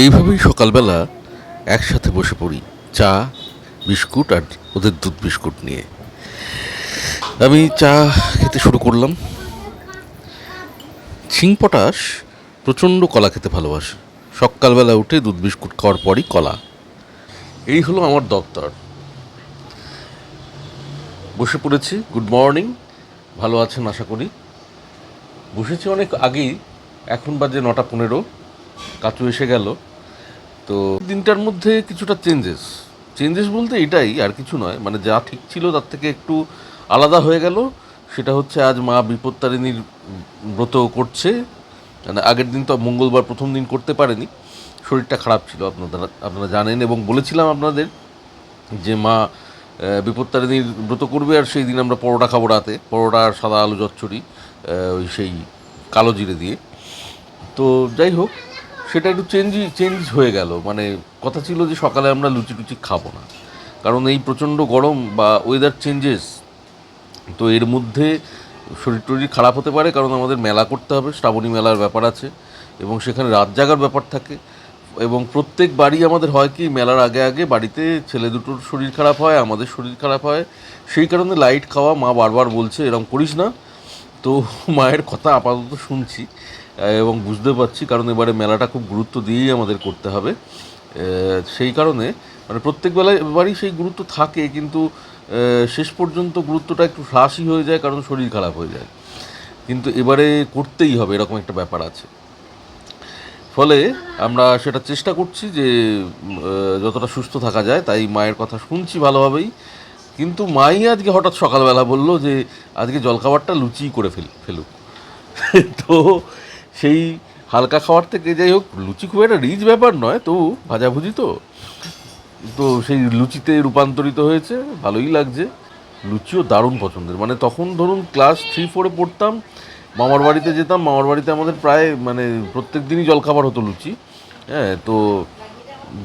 এইভাবেই সকালবেলা একসাথে বসে পড়ি, চা, বিস্কুট আর ওদের দুধ বিস্কুট নিয়ে। আমি চা খেতে শুরু করলাম। পটাশ প্রচণ্ড কলা খেতে ভালোবাসে। সকালবেলা উঠে দুধ বিস্কুট খাওয়ার পরই কলা। এই হলো আমার দপ্তর। বসে পড়েছি। Good morning. ভালো আছেন আশা করি। বসেছি অনেক আগেই, এখন বাজে 9:15। কাচু এসে গেল। তো দিনটার মধ্যে কিছুটা চেঞ্জেস বলতে এটাই, আর কিছু নয়। মানে যা ঠিক ছিল তার থেকে একটু আলাদা হয়ে গেল। সেটা হচ্ছে আজ মা বিপত্তারিণীর ব্রত করছে। মানে আগের দিন তো মঙ্গলবার প্রথম দিন করতে পারেনি, শরীরটা খারাপ ছিল, আপনারা জানেন। এবং বলেছিলাম আপনাদের যে মা বিপত্তারিণীর ব্রত করবে, আর সেই দিন আমরা পরোটা খাবো রাতে, পরোটা আর সাদা আলু চচ্চড়ি, ওই সেই কালো জিরে দিয়ে। তো যাই হোক, সেটা একটু চেঞ্জ হয়ে গেল। মানে কথা ছিল যে সকালে আমরা লুচি টুচি খাবো না, কারণ এই প্রচণ্ড গরম বা ওয়েদার চেঞ্জেস। তো এর মধ্যে শরীর টরীর খারাপ হতে পারে, কারণ আমাদের মেলা করতে হবে, শ্রাবণী মেলার ব্যাপার আছে, এবং সেখানে রাত জাগার ব্যাপার থাকে। এবং প্রত্যেক বাড়ি আমাদের হয় কি, মেলার আগে আগে বাড়িতে ছেলে দুটোর শরীর খারাপ হয়, আমাদের শরীর খারাপ হয়। সেই কারণে লাইট খাওয়া, মা বারবার বলছে এরকম করিস না। তো মায়ের কথা আপাতত শুনছি এবং বুঝতে পারছি, কারণ এবারে মেলাটা খুব গুরুত্ব দিয়েই আমাদের করতে হবে। সেই কারণে মানে প্রত্যেক বেলাবারই সেই গুরুত্ব থাকে, কিন্তু শেষ পর্যন্ত গুরুত্বটা একটু হ্রাসই হয়ে যায়, কারণ শরীর খারাপ হয়ে যায়। কিন্তু এবারে করতেই হবে, এরকম একটা ব্যাপার আছে। ফলে আমরা সেটা চেষ্টা করছি যে যতটা সুস্থ থাকা যায়, তাই মায়ের কথা শুনছি ভালোভাবেই। কিন্তু মাই আজকে হঠাৎ সকালবেলা বলল যে আজকে জলখাবারটা লুচি করে ফেলুক। তো সেই হালকা খাবার থেকে, যাই হোক, লুচি খুব একটা রিচ ব্যাপার নয়, তবু ভাজাভুজি তো তো সেই লুচিতে রূপান্তরিত হয়েছে, ভালোই লাগছে। লুচিও দারুণ পছন্দের। মানে তখন ধরুন ক্লাস 3-4-এ পড়তাম, মামার বাড়িতে যেতাম, মামার বাড়িতে আমাদের প্রায় মানে প্রত্যেক দিনই জলখাবার হতো লুচি। হ্যাঁ, তো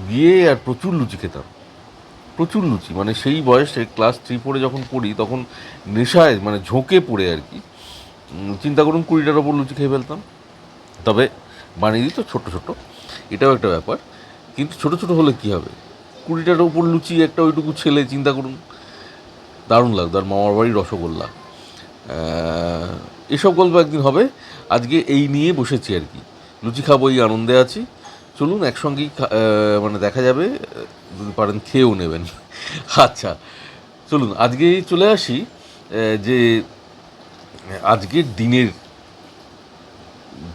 গিয়ে আর প্রচুর লুচি খেতাম, প্রচুর লুচি। মানে সেই বয়সে ক্লাস 3-4-এ যখন পড়ি, তখন নেশায় মানে ঝোঁকে পড়ে আর কি, চিন্তা করুন 20টার ওপর লুচি খেয়ে ফেলতাম। তবে বানিয়ে দিত ছোটো ছোটো, এটাও একটা ব্যাপার। কিন্তু ছোটো ছোটো হলে কী হবে, 20টার ওপর লুচি একটা ওইটুকু ছেলে, চিন্তা করুন। দারুণ লাগতো। আর মামার বাড়ির রসগোল্লা, এসব গল্প একদিন হবে। আজকে এই নিয়ে বসেছি আর কি, লুচি খাবো, এই আনন্দে আছি। চলুন একসঙ্গেই মানে দেখা যাবে, যদি পারেন খেয়েও নেবেন। আচ্ছা, চলুন আজকে চলে আসি যে আজকের দিনের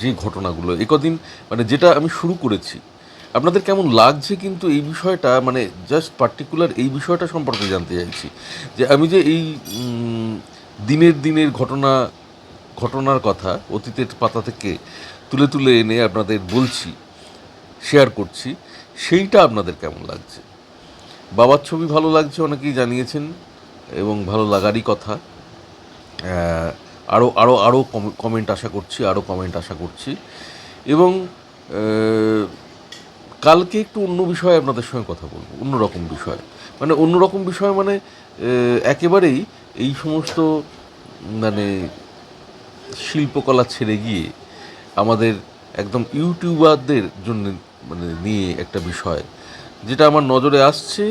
যে ঘটনাগুলো একদিন, মানে যেটা আমি শুরু করেছি, আপনাদের কেমন লাগছে কিন্তু এই বিষয়টা, মানে জাস্ট পার্টিকুলার এই বিষয়টা সম্পর্কে জানতে চাইছি। যে আমি যে এই দিনের ঘটনার কথা অতীতের পাতা থেকে তুলে তুলে এনে আপনাদের বলছি, শেয়ার করছি, সেইটা আপনাদের কেমন লাগছে। বাবার ছবি ভালো লাগছে অনেকেই জানিয়েছেন, এবং ভালো লাগারই কথা। আরও আরও আরও কমেন্ট আশা করছি, আরও কমেন্ট আশা করছি। এবং কালকে একটু অন্য বিষয়ে আপনাদের সঙ্গে কথা বলবো, অন্যরকম বিষয়। মানে অন্যরকম বিষয় মানে একেবারেই এই সমস্ত মানে শিল্পকলা ছেড়ে গিয়ে আমাদের একদম ইউটিউবারদের জন্য মানে নিয়ে একটা বিষয়, যেটা আমার নজরে আসছে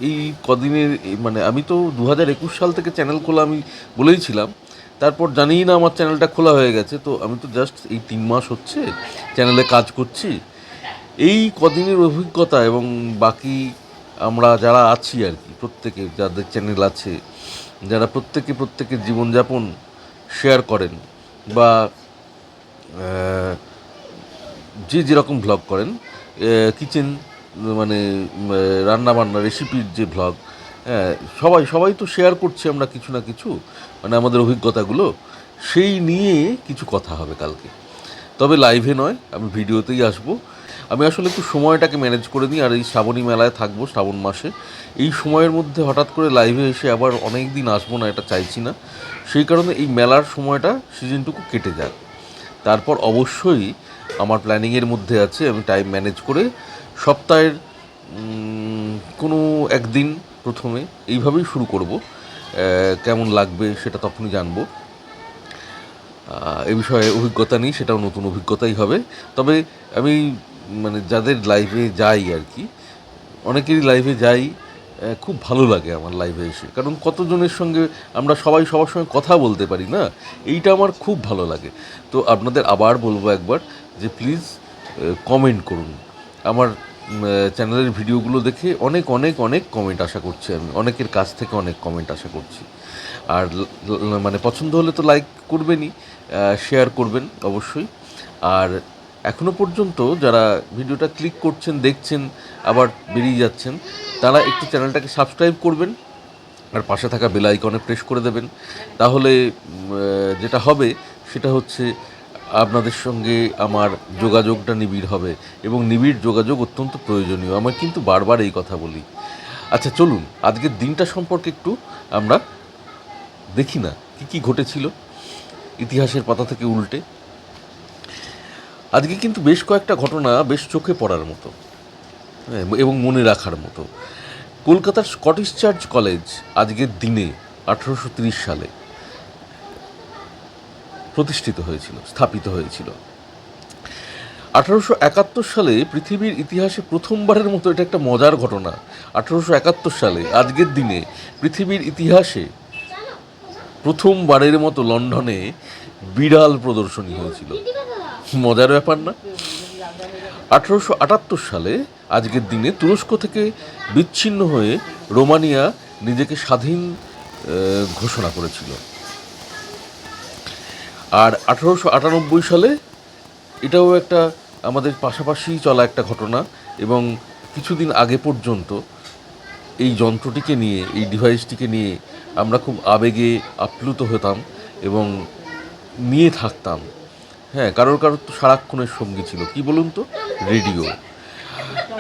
এই কদিনের। মানে আমি তো 2021 সাল থেকে চ্যানেল খোলা, আমি বলেইছিলাম। তারপর জানিই না আমার চ্যানেলটা খোলা হয়ে গেছে। তো আমি তো জাস্ট এই 3 মাস হচ্ছে চ্যানেলে কাজ করছি। এই কদিনের অভিজ্ঞতা, এবং বাকি আমরা যারা আছি আর কি, প্রত্যেকে যাদের চ্যানেল আছে, যারা প্রত্যেকের জীবনযাপন শেয়ার করেন, বা যে যেরকম ভ্লগ করেন, কিচেন মানে রান্নাবান্না রেসিপির যে ভ্লগ, হ্যাঁ, সবাই তো শেয়ার করছি আমরা কিছু না কিছু, মানে আমাদের অভিজ্ঞতাগুলো। সেই নিয়ে কিছু কথা হবে কালকে। তবে লাইভে নয়, আমি ভিডিওতেই আসবো। আমি আসলে একটু সময়টাকে ম্যানেজ করে নিই, আর এই শ্রাবণী মেলায় থাকবো শ্রাবণ মাসে। এই সময়ের মধ্যে হঠাৎ করে লাইভে এসে আবার অনেক দিন আসবো না, এটা চাইছি না। সেই কারণে এই মেলার সময়টা, সিজনটুকু কেটে যাক। তারপর অবশ্যই আমার প্ল্যানিংয়ের মধ্যে আছে, আমি টাইম ম্যানেজ করে সপ্তাহের কোনো একদিন প্রথমে এইভাবেই শুরু করব। কেমন লাগবে সেটা তখনই জানবো। এ বিষয়ে অভিজ্ঞতা নেই, সেটাও নতুন অভিজ্ঞতাই হবে। তবে আমি মানে যাদের লাইভে যাই আর কি, অনেকেরই লাইভে যাই, খুব ভালো লাগে আমার লাইভে এসে, কারণ কতজনের সঙ্গে আমরা সবাই সবার সঙ্গে কথা বলতে পারি না, এইটা আমার খুব ভালো লাগে। তো আপনাদের আবার বলবো একবার যে প্লিজ কমেন্ট করুন। আমার চ্যানেলের ভিডিওগুলো দেখে অনেক অনেক অনেক কমেন্ট আশা করছি, আমি অনেকের কাছ থেকে অনেক কমেন্ট আশা করছি। আর মানে পছন্দ হলে তো লাইক করবেনই, শেয়ার করবেন অবশ্যই। আর এখনও পর্যন্ত যারা ভিডিওটা ক্লিক করছেন, দেখছেন, আবার বেরিয়ে যাচ্ছেন, তারা একটু চ্যানেলটাকে সাবস্ক্রাইব করবেন আর পাশে থাকা বেল আইকনে প্রেস করে দেবেন। তাহলে যেটা হবে সেটা হচ্ছে আপনাদের সঙ্গে আমার যোগাযোগটা নিবিড় হবে, এবং নিবিড় যোগাযোগ অত্যন্ত প্রয়োজনীয়। আমি কিন্তু বারবার এই কথা বলি। আচ্ছা চলুন আজকের দিনটা সম্পর্কে একটু আমরা দেখি না কী কী ঘটেছিল ইতিহাসের পাতা থেকে উল্টে। আজকে কিন্তু বেশ কয়েকটা ঘটনা বেশ চোখে পড়ার মতো এবং মনে রাখার মতো। কলকাতার স্কটিশ চার্চ কলেজ আজকের দিনে 1830 সালে প্রতিষ্ঠিত হয়েছিল, স্থাপিত হয়েছিল। 1871 সালে পৃথিবীর ইতিহাসে প্রথমবারের মতো, এটা একটা মজার ঘটনা, 1871 সালে আজকের দিনে পৃথিবীর ইতিহাসে প্রথমবারের মতো লন্ডনে বিড়াল প্রদর্শনী হয়েছিল। মজার ব্যাপার না? 1878 সালে আজকের দিনে তুরস্ক থেকে বিচ্ছিন্ন হয়ে রোমানিয়া নিজেকে স্বাধীন ঘোষণা করেছিল। আর 1898 সালে, এটাও একটা আমাদের পাশাপাশি চলা একটা ঘটনা, এবং কিছুদিন আগে পর্যন্ত এই যন্ত্রটিকে নিয়ে, এই ডিভাইসটিকে নিয়ে আমরা খুব আবেগে আপ্লুত হতাম এবং নিয়ে থাকতাম। হ্যাঁ, কারোর তো সারাক্ষণের সঙ্গী ছিল, কি বলুন তো, রেডিও।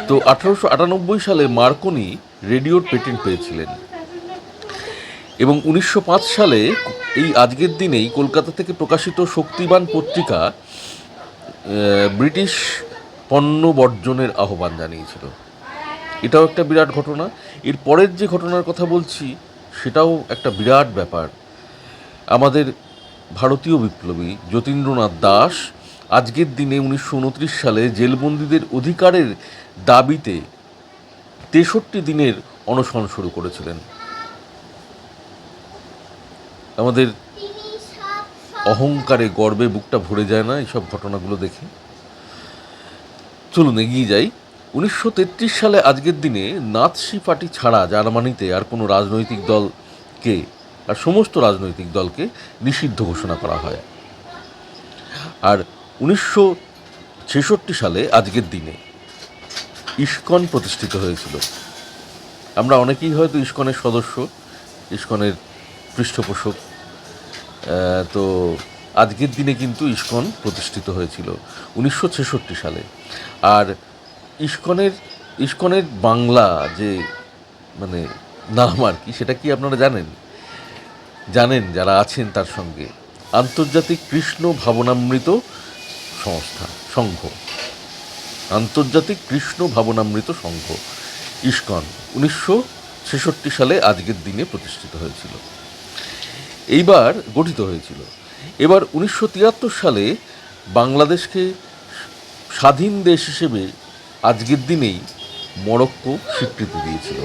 তো 1898 সালে মার্কনি রেডিওর পেটেন্ট পেয়েছিলেন, এবং 1905 সালে এই আজকের দিনেই কলকাতা থেকে প্রকাশিত শক্তিবান পত্রিকা ব্রিটিশ পণ্য বর্জনের আহ্বান জানিয়েছিল। এটাও একটা বিরাট ঘটনা। এর পরের যে ঘটনার কথা বলছি সেটাও একটা বিরাট ব্যাপার। আমাদের ভারতীয় বিপ্লবী যতীন্দ্রনাথ দাস আজকের দিনে 1929 সালে জেলবন্দীদের অধিকারের দাবিতে 63 দিনের অনশন শুরু করেছিলেন। আমাদের অহংকারে গর্বে বুকটা ভরে যায় না এইসব ঘটনাগুলো দেখে? চলুন এগিয়ে যাই। 1933 সালে আজকের দিনে নাৎসি পার্টি ছাড়া জার্মানিতে আর কোনো রাজনৈতিক দলকে, আর সমস্ত রাজনৈতিক দলকে নিষিদ্ধ ঘোষণা করা হয়। আর 1966 সালে আজকের দিনে ইস্কন প্রতিষ্ঠিত হয়েছিল। আমরা অনেকেই হয়তো ইস্কনের সদস্য, ইস্কনের পৃষ্ঠপোষক। তো আজকের দিনে কিন্তু ইস্কন প্রতিষ্ঠিত হয়েছিল 1966 সালে। আর ইস্কনের বাংলা যে মানে নাম আর কি, সেটা কি আপনারা জানেন যারা আছেন তার সঙ্গে? আন্তর্জাতিক কৃষ্ণ ভাবনামৃত সংঘ, আন্তর্জাতিক কৃষ্ণ ভাবনামৃত সংঘ, ইস্কন 1966 সালে আজকের দিনে প্রতিষ্ঠিত হয়েছিল, এইবার গঠিত হয়েছিল। এবার 1973 সালে বাংলাদেশকে স্বাধীন দেশ হিসেবে আজকের দিনেই মরক্কো স্বীকৃতি দিয়েছিল।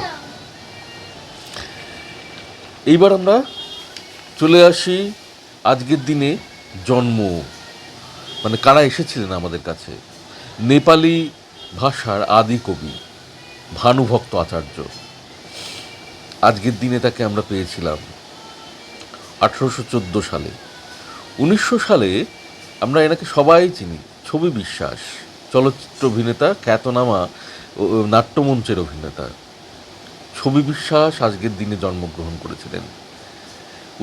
এইবার আমরা চলে আসি আজকের দিনে জন্ম, মানে কারা এসেছিলেন আমাদের কাছে। নেপালি ভাষার আদি কবি ভানুভক্ত আচার্য, আজকের দিনে তাকে আমরা পেয়েছিলাম 1814 সালে। 1900 সালে আমরা এনাকে সবাই চিনি, ছবি বিশ্বাস, চলচ্চিত্র অভিনেতা, খ্যাতনামা নাট্যমঞ্চের অভিনেতা। ছবি বিশ্বাস আজকের দিনে জন্মগ্রহণ করেছিলেন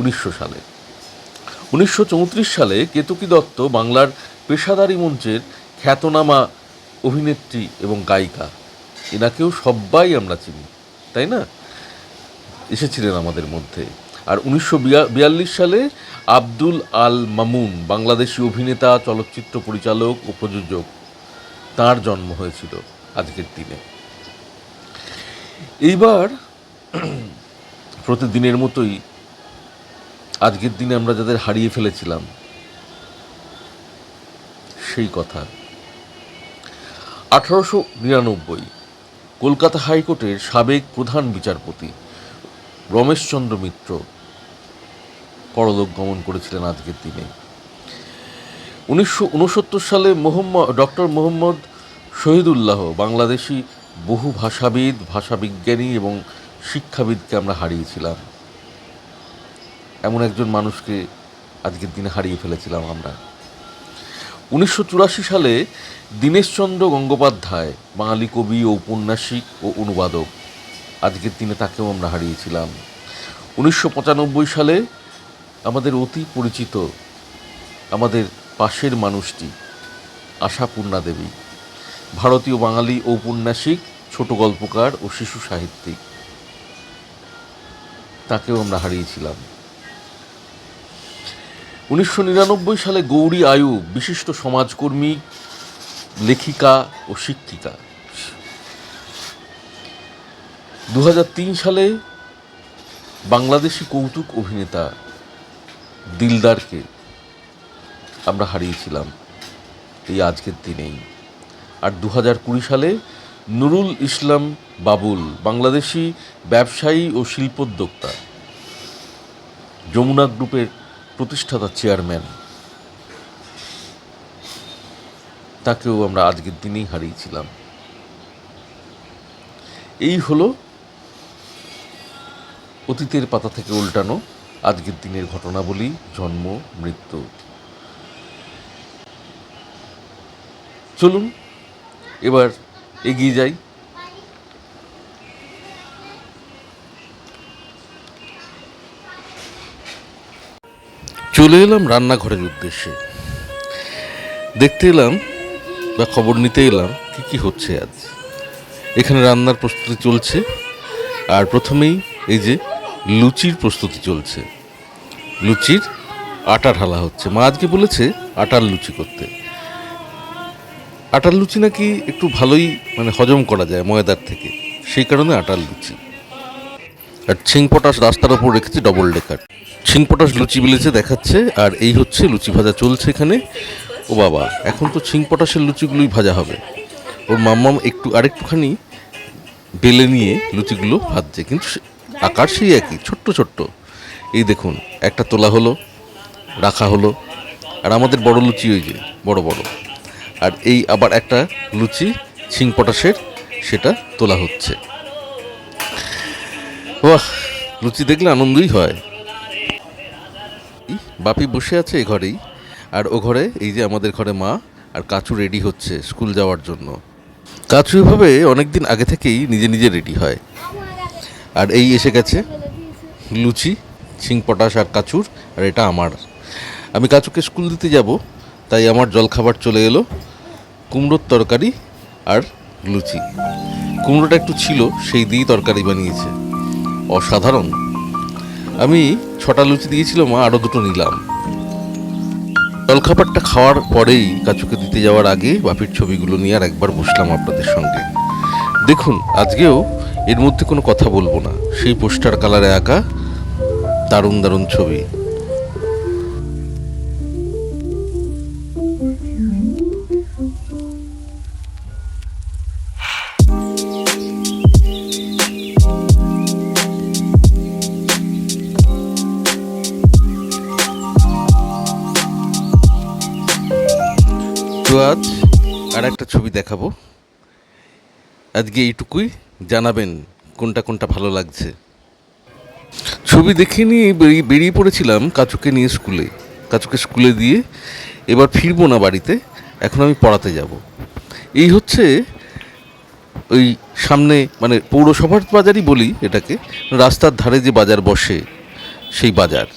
1900 সালে। 1934 সালে কেতকী দত্ত বাংলার পেশাদারি মঞ্চের খ্যাতনামা অভিনেত্রী এবং গায়িকা, এনাকেও সবাই আমরা চিনি, তাই না? এসেছিলেন আমাদের মধ্যে। আর 1942 সালে আব্দুল আল মামুন, বাংলাদেশি অভিনেতা, চলচ্চিত্র পরিচালক ও প্রযোজক, তাঁর জন্ম হয়েছিল আজকের দিনে। এইবার প্রতিদিনের মতোই আজকের দিনে আমরা যাদের হারিয়ে ফেলেছিলাম সেই কথা। 1899 কলকাতা হাইকোর্টের সাবেক প্রধান বিচারপতি রমেশচন্দ্র মিত্র পরলোক গমন করেছিলেন আজকের দিনে। 1969 সালে ডক্টর মোহাম্মদ শহীদুল্লাহ, বাংলাদেশি বহু ভাষাবিদ, ভাষাবিজ্ঞানী এবং শিক্ষাবিদকে আমরা হারিয়েছিলাম। এমন একজন মানুষকে আজকের দিনে হারিয়ে ফেলেছিলাম আমরা। 1984 সালে দীনেশচন্দ্র গঙ্গোপাধ্যায়, বাঙালি কবি, ঔপন্যাসিক ও অনুবাদক, আজকের দিনে তাকেও আমরা হারিয়েছিলাম। 1995 সালে আমাদের অতি পরিচিত, আমাদের পাশের মানুষটি আশাপূর্ণা দেবী, ভারতীয় বাঙালি ঔপন্যাসিক, ছোট গল্পকার ও শিশু সাহিত্যিক, তাকেও আমরা হারিয়েছিলাম। 1999 সালে গৌরী আয়ুব, বিশিষ্ট সমাজকর্মী, লেখিকা ও শিক্ষিকা। 2003 সালে বাংলাদেশি কৌতুক অভিনেতা দিলদারকে আমরা হারিয়েছিলাম এই আজকের দিনেই। আর 2020 সালে নুরুল ইসলাম বাবুল, বাংলাদেশি ব্যবসায়ী ও শিল্পোদ্যোক্তা, যমুনা গ্রুপের প্রতিষ্ঠাতা চেয়ারম্যান, তাকেও আমরা আজকের দিনেই হারিয়েছিলাম। এই হলো অতীতের পাতা থেকে উল্টানো আজকের দিনের ঘটনাবলী, জন্ম, মৃত্যু। চলুন এবার এগিয়ে যাই। চলে এলাম রান্নাঘরের উদ্দেশ্যে। দেখতে এলাম বা খবর নিতে এলাম কি হচ্ছে আজ। এখানে রান্নার প্রস্তুতি চলছে, আর প্রথমেই এই যে লুচির প্রস্তুতি চলছে। লুচির আটা ঢালা হচ্ছে। মা আজকে বলেছে আটার লুচি করতে। আটার লুচি নাকি একটু ভালোই হজম করা যায় ময়দার থেকে, সেই কারণে আটার লুচি। আর ছিংপটাশ রাস্তার ওপর রেখেছে ডবল ডেকার। ছিংপটাশ লুচি বেলেছে দেখাচ্ছে, আর এই হচ্ছে লুচি ভাজা চলছে এখানে। ও বাবা, এখন তো ছিংপটাশের লুচিগুলোই ভাজা হবে। ওর মাম্মাম আরেকটুখানি বেলে নিয়ে লুচিগুলো ভাজছে, কিন্তু আকার সেই একই, ছোট্ট ছোট্ট। এই দেখুন, একটা তোলা হলো, রাখা হলো। আর আমাদের বড় লুচি ওই যে বড় বড়। আর এই আবার একটা লুচি ছিংপটাশের, সেটা তোলা হচ্ছে। বাহ, লুচি দেখলে আনন্দই হয়। বাপি বসে আছে এ ঘরেই, আর ও ঘরে এই যে আমাদের ঘরে মা আর কাচু রেডি হচ্ছে স্কুল যাওয়ার জন্য। কাচু এভাবে অনেকদিন আগে থেকেই নিজে নিজে রেডি হয়। আর এই এসে গেছে লুচি, ছিংপটাশ আর কাচুর, আর এটা আমার। আমি কাচুকে স্কুল দিতে যাব, তাই আমার জলখাবার চলে এলো কুমড়োর তরকারি আর লুচি। কুমড়োটা একটু ছিল, সেই দিয়েই তরকারি বানিয়েছে, অসাধারণ। আমি 6টা লুচি দিয়েছিল মা, আরও 2টো নিলাম। জলখাবারটা খাওয়ার পরেই কাচুকে দিতে যাওয়ার আগে বাপির ছবিগুলো নিয়ে আর একবার বসলাম আপনাদের সঙ্গে। দেখুন, আজকেও এর মধ্যে কোনো কথা বলবো না, সেই পোস্টার কালারে আঁকা দারুণ দারুণ ছবি। তো আজ আর একটা ছবি দেখাবো। আজকে এইটুকুই, জানাবেন কোনটা কোনটা ভালো লাগছে। ছবি দেখে নিয়ে বেরিয়ে পড়েছিলাম কাচুকে নিয়ে স্কুলে। কাচুকে স্কুলে দিয়ে এবার ফিরবো না বাড়িতে, এখন আমি পড়াতে যাব। এই হচ্ছে ওই সামনে, পৌরসভার বাজারই বলি এটাকে, রাস্তার ধারে যে বাজার বসে সেই বাজার।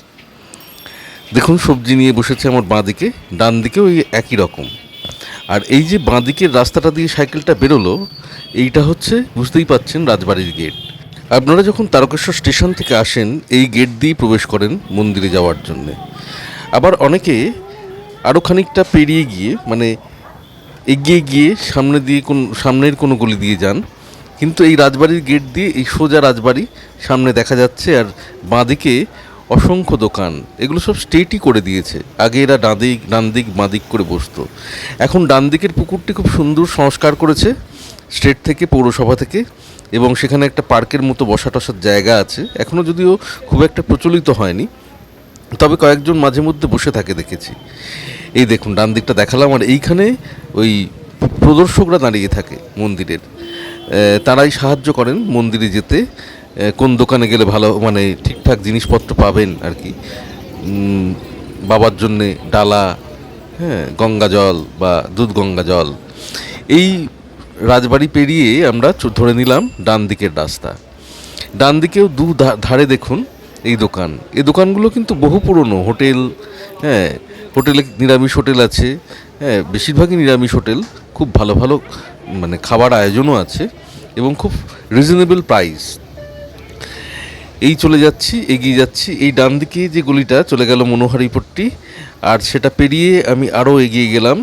দেখুন, সবজি নিয়ে বসেছে আমার বাঁ দিকে, ডান দিকে ওই একই রকম। আর এই যে বাঁ দিকের রাস্তাটা দিয়ে সাইকেলটা বেরোলো, এইটা হচ্ছে, বুঝতেই পাচ্ছেন, রাজবাড়ির গেট। আপনারা যখন তারকেশ্বর স্টেশন থেকে আসেন, এই গেট দিয়েই প্রবেশ করেন মন্দিরে যাওয়ার জন্যে। আবার অনেকে আরও খানিকটা পেরিয়ে গিয়ে, এগিয়ে গিয়ে সামনের কোনো গলি দিয়ে যান, কিন্তু এই রাজবাড়ির গেট দিয়ে এই সোজা রাজবাড়ি সামনে দেখা যাচ্ছে। আর বাঁ দিকে অসংখ্য দোকান, এগুলো সব স্টেটই করে দিয়েছে। আগে এরা ডান দিক বাঁ দিক করে বসতো। এখন ডান দিকের পুকুরটি খুব সুন্দর সংস্কার করেছে স্টেট থেকে, পৌরসভা থেকে, এবং সেখানে একটা পার্কের মতো বসা টসার জায়গা আছে। এখনও যদিও খুব একটা প্রচলিত হয়নি, তবে কয়েকজন মাঝে মধ্যে বসে থাকে দেখেছি। এই দেখুন ডান দিকটা দেখালাম, আর এইখানে ওই প্রদর্শকরা দাঁড়িয়ে থাকে মন্দিরের। তারাই সাহায্য করেন মন্দিরে যেতে, কোন দোকানে গেলে ভালো মানে ঠিকঠাক জিনিসপত্র পাবেন আর কি। বাবার জন্যে ডালা, হ্যাঁ, গঙ্গা জল বা দুধ গঙ্গা জল। এই রাজবাড়ি পেরিয়ে আমরা ধরে নিলাম ডান দিকের রাস্তা। ডান দিকেও ধারে দেখুন এই দোকান। এই দোকানগুলো কিন্তু বহু পুরনো হোটেল, হ্যাঁ, হোটেলে নিরামিষ হোটেল আছে, হ্যাঁ, বেশিরভাগই নিরামিষ হোটেল। খুব ভালো ভালো মানে খাবার আয়োজনও আছে এবং খুব রিজনেবল প্রাইস। এই চলে যাচ্ছি, এগিয়ে যাচ্ছি। এই ডান দিকে যে গলিটা চলে গেল মনোহারিপট্টি, আর সেটা পেরিয়ে আমি আরও এগিয়ে গেলাম।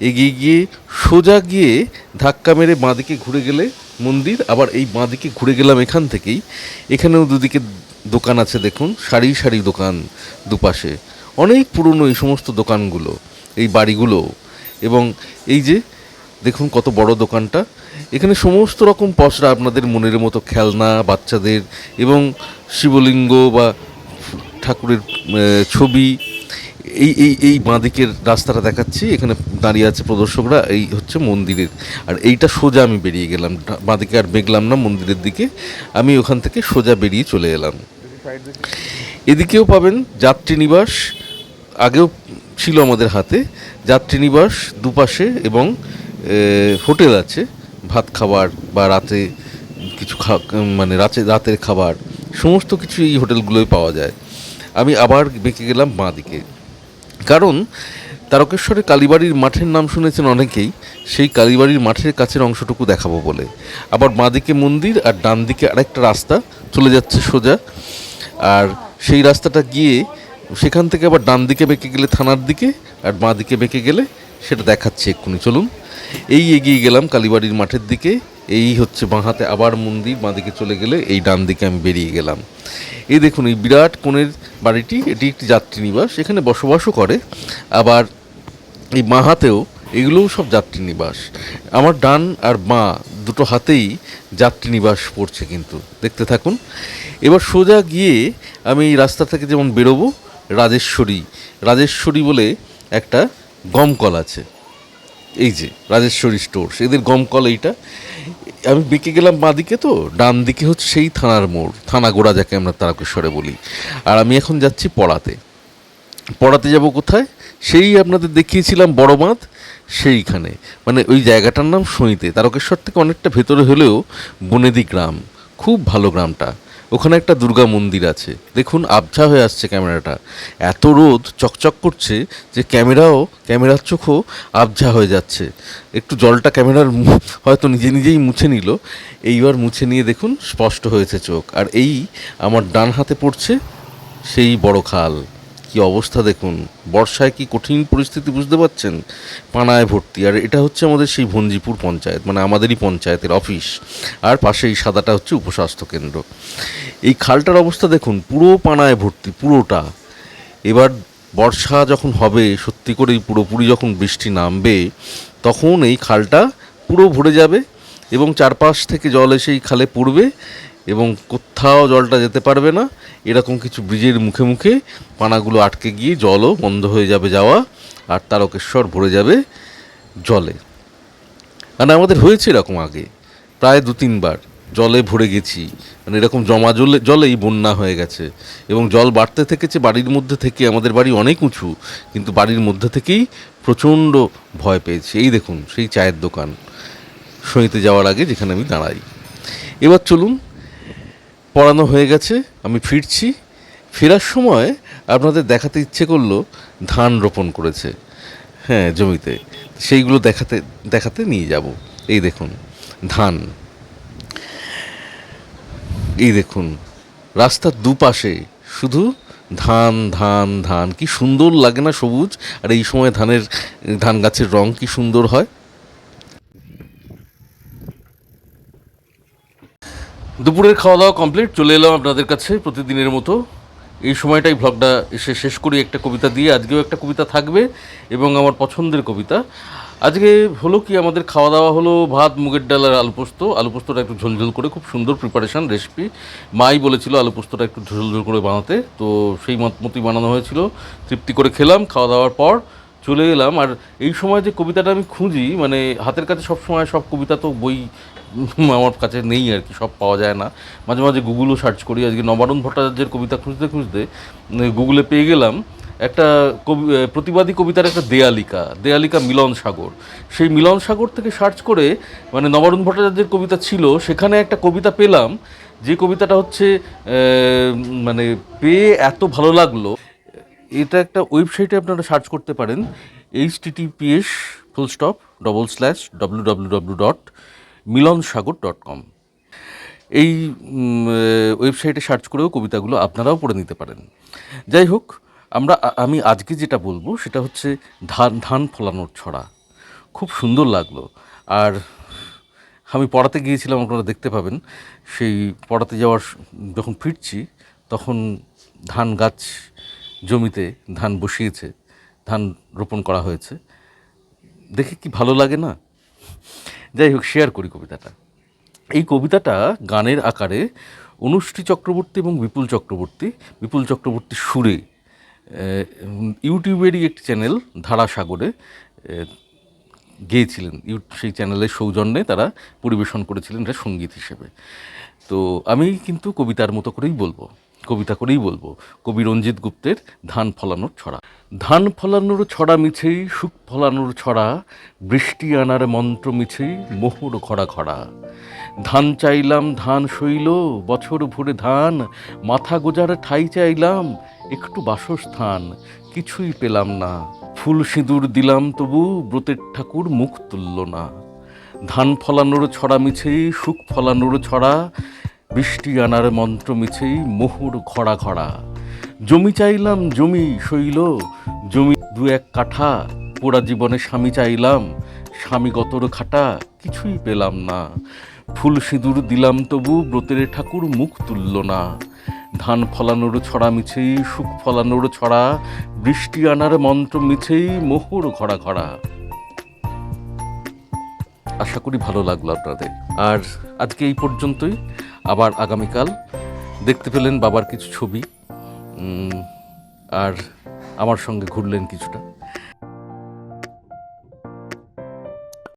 এগিয়ে গিয়ে সোজা গিয়ে ধাক্কা মেরে বাঁদিকে ঘুরে গেলে মন্দির, আবার এই বাঁদিকে ঘুরে গেলাম এখান থেকেই। এখানেও দুদিকে দোকান আছে দেখুন, সারি সারি দোকান দুপাশে। অনেক পুরনো এই সমস্ত দোকানগুলো, এই বাড়িগুলো। এবং এই যে দেখুন কত বড় দোকানটা। এখানে সমস্ত রকম পসরা, আপনাদের মনের মতো খেলনা বাচ্চাদের, এবং শিবলিঙ্গ বা ঠাকুরের ছবি। এই এই এই বাঁদিকের রাস্তাটা দেখাচ্ছি, এখানে দাঁড়িয়ে আছে প্রদর্শকরা। এই হচ্ছে মন্দিরের, আর এইটা সোজা আমি বেরিয়ে গেলাম। বাঁদিকে আর বেগলাম না মন্দিরের দিকে, আমি ওখান থেকে সোজা বেরিয়ে চলে এলাম। এদিকেও পাবেন যাত্রী নিবাস, আগেও ছিল আমাদের হাতে যাত্রী নিবাস দুপাশে, এবং হোটেল আছে ভাত খাবার বা রাতে কিছু মানে রাতের খাবার, সমস্ত কিছু এই হোটেলগুলোই পাওয়া যায়। আমি আবার বেঁকে গেলাম বাঁ দিকে, কারণ তারকেশ্বরে কালীবাড়ির মাঠের নাম শুনেছেন অনেকেই, সেই কালীবাড়ির মাঠের কাছের অংশটুকু দেখাবো বলে। আবার বাঁ দিকে মন্দির, আর ডান দিকে আরেকটা রাস্তা চলে যাচ্ছে সোজা। আর সেই রাস্তাটা গিয়ে সেখান থেকে আবার ডান দিকে বেঁকে গেলে থানার দিকে, আর বাঁ দিকে বেঁকে গেলে সেটা দেখাচ্ছে এক্ষুনি। চলুন, এই এগিয়ে গেলাম কালীবাড়ির মাঠের দিকে। এই হচ্ছে বাঁ হাতে আবার মন্দির, বাঁ দিকে চলে গেলে এই ডান দিকে আমি বেরিয়ে গেলাম। এই দেখুন এই বিরাট কোণের বাড়িটি, এটি একটি যাত্রী নিবাস, এখানে বসবাসও করে। আবার এই বাঁ হাতেও এগুলোও সব যাত্রী নিবাস। আমার ডান আর বাঁ দুটো হাতেই যাত্রী নিবাস পড়ছে, কিন্তু দেখতে থাকুন। এবার সোজা গিয়ে আমি এই রাস্তা থেকে যেমন বেরোবো, রাজেশ্বরী বলে একটা গমকল আছে, এই যে রাজেশ্বরী স্টোর্স, এদের গমকল এইটা। আমি বেঁকে গেলাম বাঁদিকে, তো ডান দিকে হচ্ছে সেই থানার মোড়, থানা গোড়া যাকে আমরা তারকেশ্বরে বলি। আর আমি এখন যাচ্ছি পড়াতে যাব কোথায়? সেই আপনাদের দেখিয়েছিলাম বড় বাঁধ, সেইখানে, মানে ওই জায়গাটার নাম সইতে। তারকেশ্বর থেকে অনেকটা ভেতরে হলেও বনেদি গ্রাম, খুব ভালো গ্রামটা। ওখানে একটা দুর্গা মন্দির আছে। দেখুন আবছা হয়ে আসছে ক্যামেরাটা, এত রোদ চকচক করছে যে ক্যামেরার চোখও আবছা হয়ে যাচ্ছে। একটু জলটা ক্যামেরার হয়তো নিজেই মুছে নিল, এইবার মুছে নিয়ে দেখুন স্পষ্ট হয়েছে চোখ। আর এই আমার ডান হাতে পড়ছে সেই বড় খাল। কি অবস্থা দেখুন, বর্ষায় কি কঠিন পরিস্থিতি বুঝতে পারছেন, পানায় ভর্তি। আর এটা হচ্ছে আমাদের সেই ভঞ্জিপুর পঞ্চায়েত, মানে আমাদেরই পঞ্চায়েতের অফিস, আর পাশে এই সাদাটা হচ্ছে উপস্বাস্থ্য কেন্দ্র। এই খালটার অবস্থা দেখুন, পুরো পানায় ভর্তি পুরোটা। এবার বর্ষা যখন হবে, সত্যি করেই পুরোপুরি যখন বৃষ্টি নামবে, তখন এই খালটা পুরো ভরে যাবে এবং চারপাশ থেকে জল এসে এই খালে পড়বে, এবং কোথাও জলটা যেতে পারবে না। এরকম কিছু ব্রিজের মুখে মুখে পানাগুলো আটকে গিয়ে জলও বন্ধ হয়ে যাবে যাওয়া, আর তারকেশ্বর ভরে যাবে জলে। মানে আমাদের হয়েছে এরকম আগে প্রায় 2-3 বার জলে ভরে গেছি, মানে এরকম জমা জলেই বন্যা হয়ে গেছে। এবং জল বাড়তে থেকেছে বাড়ির মধ্যে থেকে, আমাদের বাড়ি অনেক উঁচু, কিন্তু বাড়ির মধ্যে থেকেই প্রচণ্ড ভয় পেয়েছি। এই দেখুন সেই চায়ের দোকান সইতে যাওয়ার আগে যেখানে আমি দাঁড়াই। এবার চলুন, পড়ানো হয়ে গেছে, আমি ফিরছি। ফেরার সময় আপনাদের দেখাতে ইচ্ছে করলো ধান রোপণ করেছে, হ্যাঁ, জমিতে। সেইগুলো দেখাতে নিয়ে যাব। এই দেখুন ধান, এই দেখুন রাস্তার দুপাশে শুধু ধান ধান ধান। কি সুন্দর লাগে না সবুজ? আর এই সময় ধান গাছের রং কি সুন্দর হয়। দুপুরের খাওয়া দাওয়া কমপ্লিট, চলে এলাম আপনাদের কাছে প্রতিদিনের মতো। এই সময়টাই ভ্লগটা এসে শেষ করি একটা কবিতা দিয়ে। আজকেও একটা কবিতা থাকবে এবং আমার পছন্দের কবিতা। আজকে হলো কি, আমাদের খাওয়া দাওয়া হলো ভাত, মুগের ডাল আর আলু পোস্ত। আলু পোস্তটা একটু ঝোলঝোল করে, খুব সুন্দর প্রিপারেশান রেসিপি। মাই বলেছিল আলু পোস্তটা একটু ঝোলঝোল করে বানাতে, তো সেই মতই বানানো হয়েছিল। তৃপ্তি করে খেলাম। খাওয়া দাওয়ার পর চলে এলাম। আর এই সময় যে কবিতাটা আমি খুঁজি, মানে হাতের কাছে সব সময় সব কবিতা তো বই আমার কাছে নেই আর কি, সব পাওয়া যায় না। মাঝে মাঝে গুগলও সার্চ করি। আজকে নবারুণ ভট্টাচার্যের কবিতা খুঁজতে খুঁজতে গুগলে পেয়ে গেলাম একটা প্রতিবাদী কবিতার একটা দেয়ালিকা মিলন সাগর। সেই মিলন সাগর থেকে সার্চ করে, মানে নবারুণ ভট্টাচার্যের কবিতা ছিল, সেখানে একটা কবিতা পেলাম। যে কবিতাটা হচ্ছে মানে পেয়ে এত ভালো লাগলো। এটা একটা ওয়েবসাইটে আপনারা সার্চ করতে পারেন, https://www.milansagar.com। এই ওয়েবসাইটে সার্চ করেও কবিতাগুলো আপনারাও পড়ে নিতে পারেন। যাই হোক, আমি আজকে যেটা বলবো সেটা হচ্ছে ধান ফলানোর ছড়া। খুব সুন্দর লাগলো। আর আমি পড়াতে গিয়েছিলাম, আপনারা দেখতে পাবেন। সেই পড়াতে যখন ফিরছি, তখন ধান গাছ জমিতে ধান বসিয়েছে, ধান রোপণ করা হয়েছে। দেখে কি ভালো লাগে না? যাই হোক, শেয়ার করি কবিতাটা। এই কবিতাটা গানের আকারে অনুশ্রী চক্রবর্তী এবং বিপুল চক্রবর্তীর সুরে ইউটিউবেরই একটি চ্যানেল ধারাসাগরে গেয়েছিলেন। সেই চ্যানেলের সৌজন্যে তারা পরিবেশন করেছিলেন এটা সঙ্গীত হিসেবে। তো আমি কিন্তু কবিতা করেই বলবো কবি রঞ্জিত গুপ্তের ধান ফলানোর ছড়া। ধান ফলানোর ছড়া মিছেই সুখ ফলানোর ছড়া, বৃষ্টি আনার মন্ত্র মিছেই মোহর খরা খরা। ধান চাইলাম ধান শৈল বছর ভরে ধান, মাথা গোজার ঠাই চাইলাম একটু বাসস্থান, কিছুই পেলাম না। ফুল সিঁদুর দিলাম তবু ব্রতের ঠাকুর মুখ তুলল না। ধান ফলানোর ছড়া মিছেই সুখ ফলানোর ছড়া, বৃষ্টি আনার মন্ত্র মিছেই মোহর ঘড়া ঘড়া। জমি চাইলাম জমি শৈল, জমি দু এক কাঠা, পোড়া জীবনে স্বামী চাইলাম, স্বামী গতর খাটা, কিছুই পেলাম না। ফুল সিঁদুর দিলাম তবু ব্রতের ঠাকুর মুখ তুলল না। ধান ফলানোর ছড়া মিছেই সুখ ফলানোর ছড়া, বৃষ্টি আনার মন্ত্র মিছেই মোহর ঘড়া ঘড়া। আশা করি ভালো লাগলো আপনাদের। আর আজকে এই পর্যন্তই। আবার আগামীকাল দেখতে পেলেন বাবার কিছু ছবি, আর আমার সঙ্গে ঘুরলেন কিছুটা।